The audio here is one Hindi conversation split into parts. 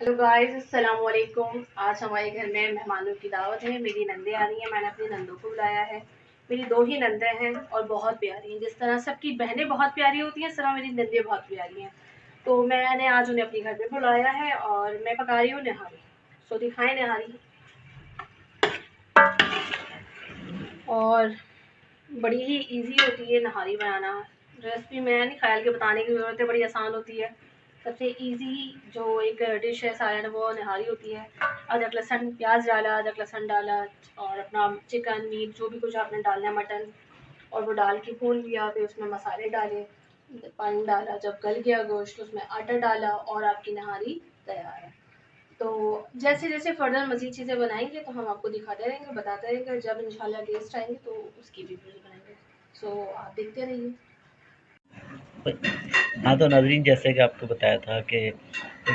हेलो गाइस, अस्सलाम वालेकुम। आज हमारे घर में मेहमानों की दावत है। मेरी नंदे आ रही हैं। मैंने अपनी नंदों को बुलाया है। मेरी दो ही नंदे हैं और बहुत प्यारी हैं। जिस तरह सबकी बहनें बहुत प्यारी होती हैं, इस तरह मेरी नंदे बहुत प्यारी हैं। तो मैंने आज उन्हें अपने घर पे बुलाया है और मैं पका रही हूँ निहारी। सो दिखाएं निहारी। और बड़ी ही इजी होती है नहारी बनाना। रेसिपी में नहीं ख्याल के बताने की ज़रूरत है, बड़ी आसान होती है। सबसे इजी जो एक डिश है सालन वो नहारी होती है। अदरक लहसुन प्याज डाला, अदरक लहसुन डाला और अपना चिकन मीट जो भी कुछ आपने डालना है, मटन, और वो डाल के भून लिया। फिर उसमें मसाले डाले, पानी डाला, जब गल गया गोश्त उसमें आटा डाला और आपकी नहारी तैयार है। तो जैसे जैसे फर्दर मज़ीद चीज़ें बनाएंगे तो हम आपको दिखाते रहेंगे, बताते रहेंगे। जब इंशाल्लाह गेस्ट आएंगे तो उसकी भी वीडियो बनाएंगे। सो आप देखते रहिए। हाँ, तो नाज़रीन, जैसे कि आपको बताया था कि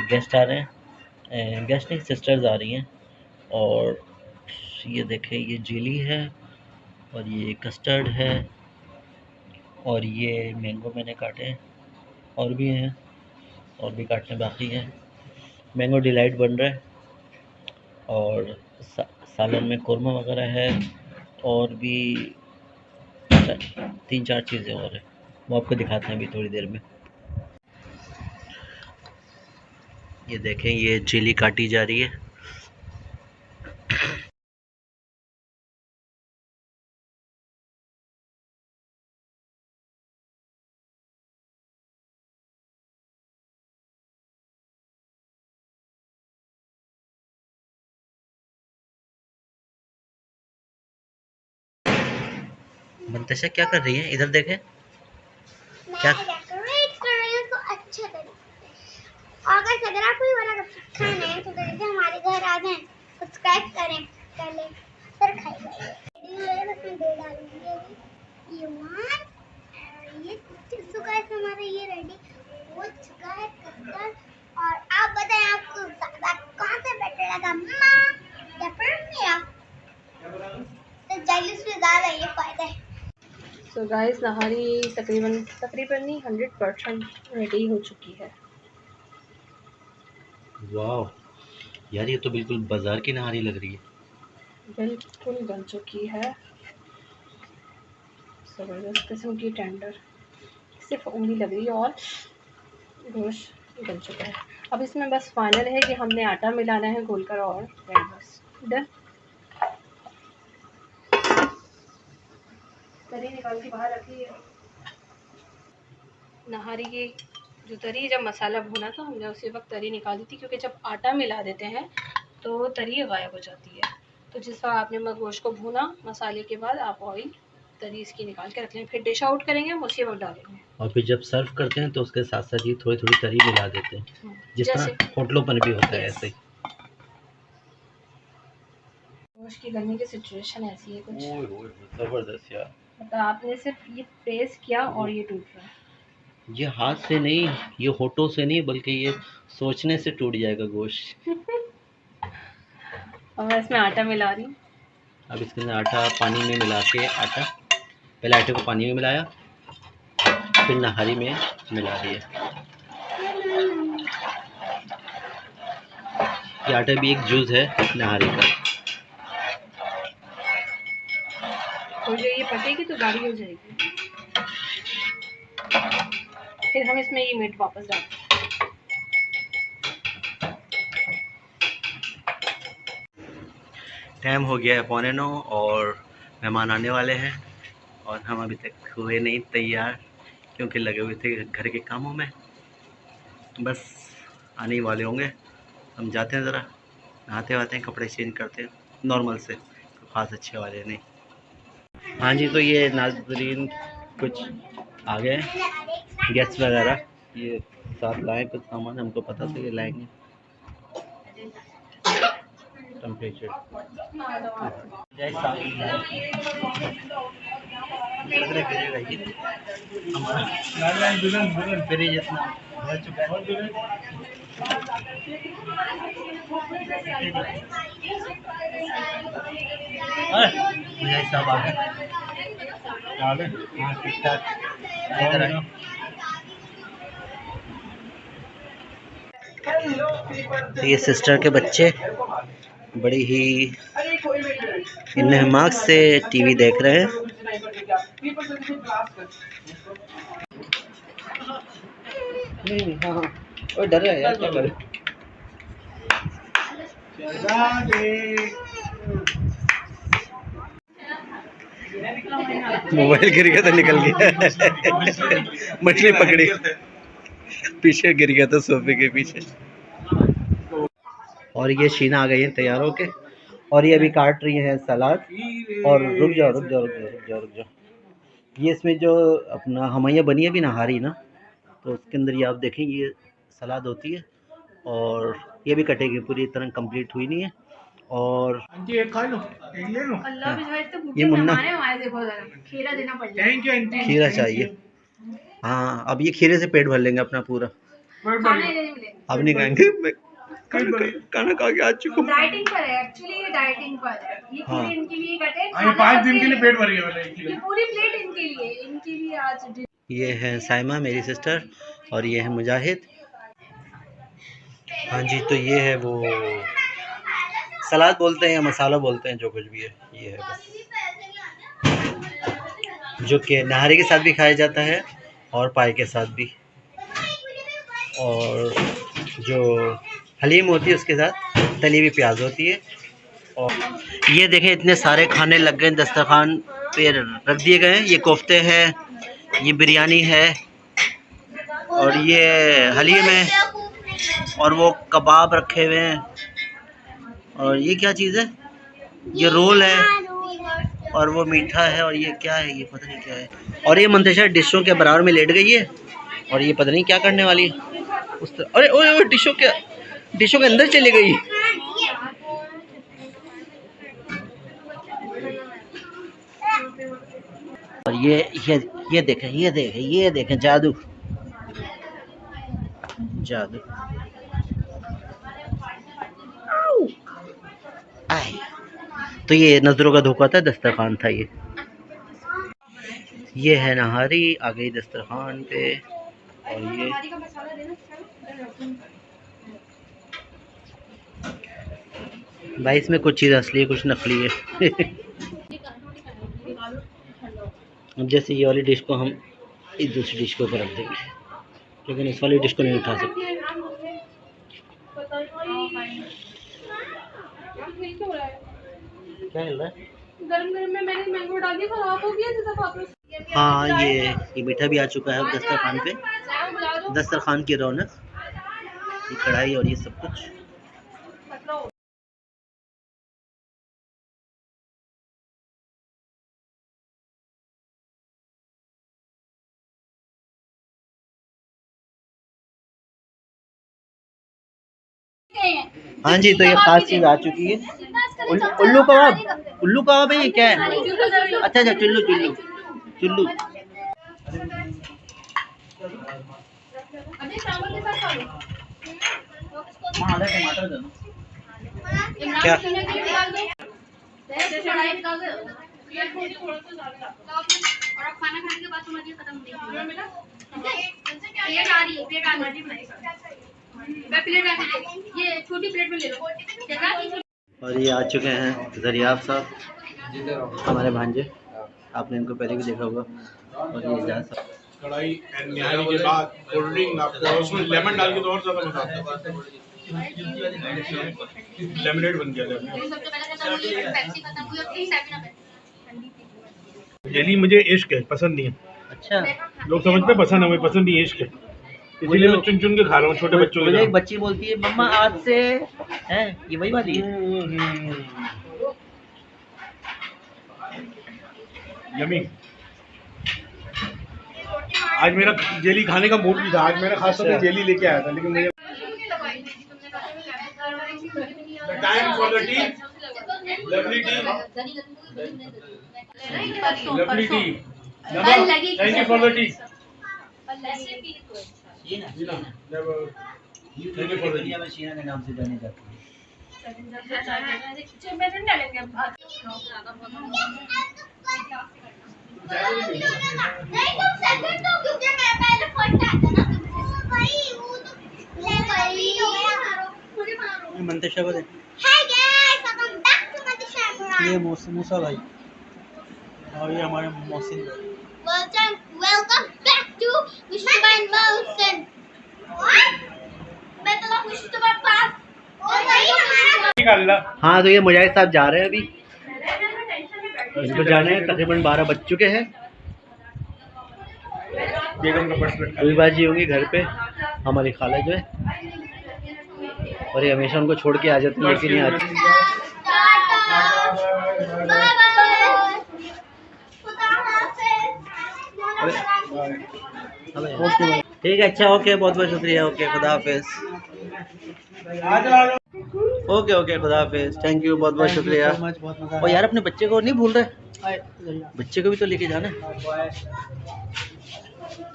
गेस्ट आ रहे हैं। गेस्ट नहीं, सिस्टर्स आ रही हैं। और ये देखें, ये जेली है और ये कस्टर्ड है और ये मैंगो मैंने काटे हैं। और भी हैं, और भी काटने बाकी हैं। मैंगो डिलाइट बन रहा है और सालन में कोरमा वगैरह है और भी 3-4 चीज़ें और हैं। वो आपको दिखाते हैं अभी थोड़ी देर में। ये देखें, ये चिली काटी जा रही है। मंतशा क्या कर रही है? इधर देखें। क्या डेकोरेट कर रही हूँ तो अच्छे तरीके से। और अगर आपको ये वाला खाना है तो जल्दी हमारे घर आ जाएं, सब्सक्राइब करें, पहले फिर खाइए। इसमें दे डालूंगी अभी ये वन, और ये तो गाइस हमारा ये रेडी हो चुका है कस्टर्ड। और आप बताएं आपको ज्यादा कौन सा बेटर लगा, मम्मा या फिर मेरा? तो जल्दी से ज्यादा ये फायदा है। सो गाइस, नहारी तकरीबन तकरीबन नहीं 100% रेडी हो चुकी है। वाह यार, ये तो बिल्कुल बाजार की नहारी लग रही है। बिल्कुल बन चुकी है। ज़बरदस्त किस्म की टेंडर, सिर्फ उंगली लग रही है और गोश्त गल चुका है। अब इसमें बस फाइनल है कि हमने आटा मिलाना है घोलकर और बस डन। तरी निकाल के बाहर रखी है। नहारी की जो तरी, जब मसाला भुना था हमने उसी वक्त तरी निकाल दी थी, क्योंकि जब आटा मिला देते हैं तो तरी गायब हो जाती है। तो जिस वक्त आपने गोश्त को भुना मसाले के बाद, आप ऑयल तरी इसकी निकाल के रख लें। फिर डिश आउट करेंगे, हम उसी वक्त डालेंगे। और फिर जब सर्व करते हैं तो उसके साथ साथ ये थोड़ी थोड़ी तरी मिला देते हैं, जिस जैसे तरह होटलों पर भी होता है ऐसे ही। गोश्त की गलने की सिचुएशन ऐसी है कुछ। ओए होए, जबरदस्त यार। मतलब आपने सिर्फ ये प्रेस किया और ये टूट रहा है। ये हाथ से नहीं, ये होठों से नहीं, बल्कि ये सोचने से टूट जाएगा गोश्त। और मैं इसमें आटा मिला रही हूँ। अब इसके अंदर आटा पानी में मिला के, आटा पहले आटे को पानी में मिलाया, फिर नहारी में मिला दिया। ये आटा भी एक जूस है नहारी का। और जो ये पटेगी तो गाढ़ी हो जाएगी। फिर हम इसमें ये मीट वापस डालते हैं। टाइम हो गया है 8:45 और मेहमान आने वाले हैं और हम अभी तक हुए नहीं तैयार, क्योंकि लगे हुए थे घर के कामों में। बस आने ही वाले होंगे। हम जाते हैं, ज़रा नहाते वहाते हैं, कपड़े चेंज करते हैं नॉर्मल से, तो ख़ास अच्छे वाले नहीं। हाँ जी, तो ये नाज़रीन कुछ आ गए गेस्ट वगैरह, ये साथ लाए कुछ सामान, हमको पता था ये लाएंगे। टेम्परेचर लग रहा है गिरेगा ये, फिर ये जितना भर चुका है। मुझे सब आ गया। हाँ, ठीक ठाक। इधर आए। ये सिस्टर के बच्चे बड़ी ही इन मार्क्स से टीवी देख रहे हैं। हाँ डर रहा है यार, क्या करें। मोबाइल गिर गया तो निकल गया। मछली पकड़ी, पीछे गिर गया था सोफे के पीछे। और ये शीना आ गई है तैयार होके, और ये अभी काट रही है सलाद। और रुक जाओ रुक जाओ रुक जाओ रुक जाओ रुक जाओ, ये इसमें जो अपना हमैया बनी है अभी नहारी ना, तो उसके अंदर ये आप देखेंगे ये सलाद होती है, और ये भी कटेगी, पूरी तरह कंप्लीट हुई नहीं है। और ये मुन्ना खीरा चाहिए। हाँ अब ये खीरे से पेट भर लेंगे अपना पूरा, अब नहीं खाएंगे। खाना खा के आ चुका हूँ। डाइटिंग पर है एक्चुअली, ये डाइटिंग पर है। ये हाँ। पूरे इनके लिए कटे, 5 दिन के लिए पेट भर गया। ये पूरी प्लेट इनके लिए आज। ये है साइमा मेरी सिस्टर, और ये है मुजाहिद। हाँ जी, तो ये है वो सलाद बोलते हैं या मसाला बोलते हैं, जो कुछ भी है ये है बस, जो कि नहारी के साथ भी खाया जाता है और पाए के साथ भी, और जो हलीम होती है उसके साथ तली हुई प्याज होती है। और ये देखें इतने सारे खाने लग गए दस्तरखान पे रख दिए गए हैं। ये कोफ्ते हैं, ये बिरयानी है, और ये हलीम है, और वो कबाब रखे हुए हैं, और ये क्या चीज़ है, ये रोल है, और वो मीठा है, और ये क्या है, ये पता नहीं क्या है। और ये मंतशा डिशों के बराबर में लेट गई है, और ये पता नहीं क्या करने वाली है उस तरह। अरे ओए डिशों के अंदर चली गई। और ये देखें जादू जादू। आए तो ये नजरों का धोखा था, दस्तरखान था ये है नहारी आ गई दस्तरखान पे। और ये भाई इसमें कुछ चीज़ असली है, कुछ नकली है। अब जैसे ये वाली डिश को हम इस दूसरी डिश के ऊपर रख देंगे, लेकिन इस वाली डिश को नहीं उठा सकते। क्या हिल रहा है? गरम में मैंने मैंगो डाल दिया, खराब हो गया जैसा वापस। हाँ ये मीठा भी आ चुका है दस्तरखान पे। दस्तरखान की रौनक, ये कढ़ाई और ये सब कुछ। हाँ जी, तो ये खास चीज़ आ चुकी है, उल्लू कबाब है। ये क्या है? अच्छा चुल्लू। क्या ये छोटी प्लेट में ले लो। और ये आ चुके हैं ज़रियाब साहब, हमारे भांजे, आपने इनको पहले भी देखा होगा। और ये एजाज साहब, कढ़ाई निहारी के बाद कोल्ड ड्रिंक आपको उसमें लेमन डाल के तो और ज़्यादा मजा आता है। लेमनेड बन गया जेली। मुझे इश्क है, पसंद नहीं है। अच्छा लोग समझते हैं पसंद है, मुझे पसंद नहीं है, इश्क है, इसलिए मैं चुन चुन के खा रहा हूँ छोटे बच्चों मुझे के। एक बच्ची बोलती है मम्मा आज से है, ये वही वाली है। यमी। आज मेरा जेली खाने का मूड नहीं था, आज मैंने खास तौर पे जेली लेके आया था, लेकिन मुझे time for the T, lovely T, lovely T, thank you for the T. Thank you for the T. में शीना के नाम से जानी जाती है। नहीं तुम सेकंड हो, क्योंकि मैं पहले फर्स्ट आता ना, भाई वो तो ले भाई हो गया। मंतशा को दे। Hey guys, welcome back to Matisha ये Imran. मूसा भाई और ये हमारे मोहसिन भाई। Welcome back to Mustafa and Mohsin. What? मैं तो मुस्तफा पास। हाँ तो ये मुजाहिद साहब जा रहे हैं अभी, इनको जाने हैं, तकरीबन 12 बज चुके हैं। बेगम का पर्स कोई बाजी होंगी घर पे हमारी खाला जो है, और ये हमेशा उनको छोड़ के आ जाती है लेकिन नहीं आती। ठीक है, अच्छा ओके, बहुत बहुत शुक्रिया, ओके खुदा हाफिज। ओके ओके खुदा हाफिज, थैंक यू, बहुत बहुत शुक्रिया। और यार अपने बच्चे को नहीं भूल रहे, बच्चे को भी तो लेके जाना है।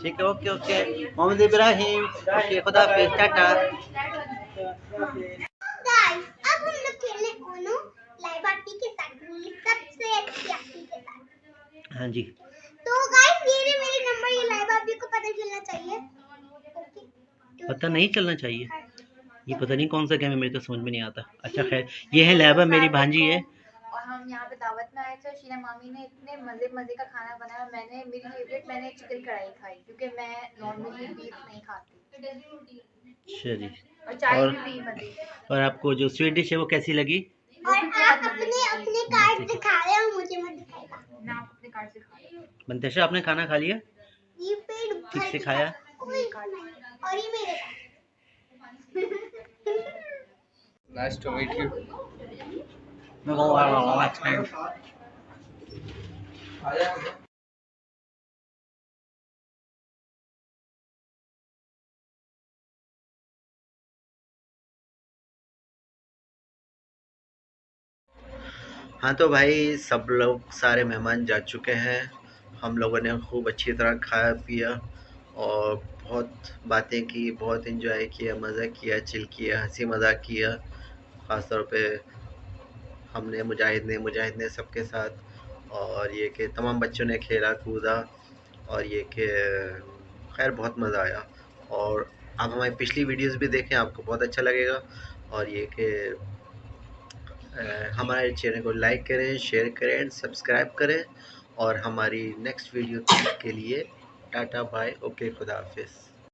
ठीक है, okay okay, Mohammad Ibrahim, okay खुदा हाफिज, टाटा। Guys, अब हम लोग खेलने ओनो लाइव आर्टी के साथ, सबसे अच्छी आर्टी के साथ। हाँ जी, तो गाइस ये रहे मेरे नंबर, ये लाइव आर्टी को पता चलना चाहिए। ओके, पता नहीं चलना चाहिए, ये पता नहीं कौन सा गेम है, मेरे को समझ में नहीं आता। अच्छा खैर, ये है लैबा, मेरी भांजी है। और हम यहाँ पे दावत में आए थे। शीना मामी ने इतने मज़े का खाना बनाया। मेरी फेवरेट मैंने चिकन कढ़ाई खाई, क्योंकि मैं नॉर्मली बीफ नहीं खाती। अच्छा जी, और चाय और भी पी मज़े। और आपको जो स्वीट डिश है वो कैसी लगी? और आप अपने अपने कार्ड दिखा रहे हो, मुझे मत दिखाइएगा। मैं आप अपने कार्ड से खा लो। मंतशा आपने खाना खा लिया, ये पेड़ ठीक से खाया? कोई नहीं, और ये मेरे पास। Nice to meet you. हाँ तो भाई सब लोग, सारे मेहमान जा चुके हैं। हम लोगों ने खूब अच्छी तरह खाया पिया और बहुत बातें की, बहुत इन्जॉय किया, मज़ा किया, चिल किया, हंसी मज़ाक किया। ख़ास तौर पे हमने, मुजाहिद ने सबके साथ, और ये कि तमाम बच्चों ने खेला कूदा, और ये कि खैर बहुत मज़ा आया। और आप हमारी पिछली वीडियोस भी देखें, आपको बहुत अच्छा लगेगा। और ये कि हमारे चैनल को लाइक करें, शेयर करें, सब्सक्राइब करें, और हमारी नेक्स्ट वीडियो के लिए टाटा बाय, ओके खुदा हाफिज़।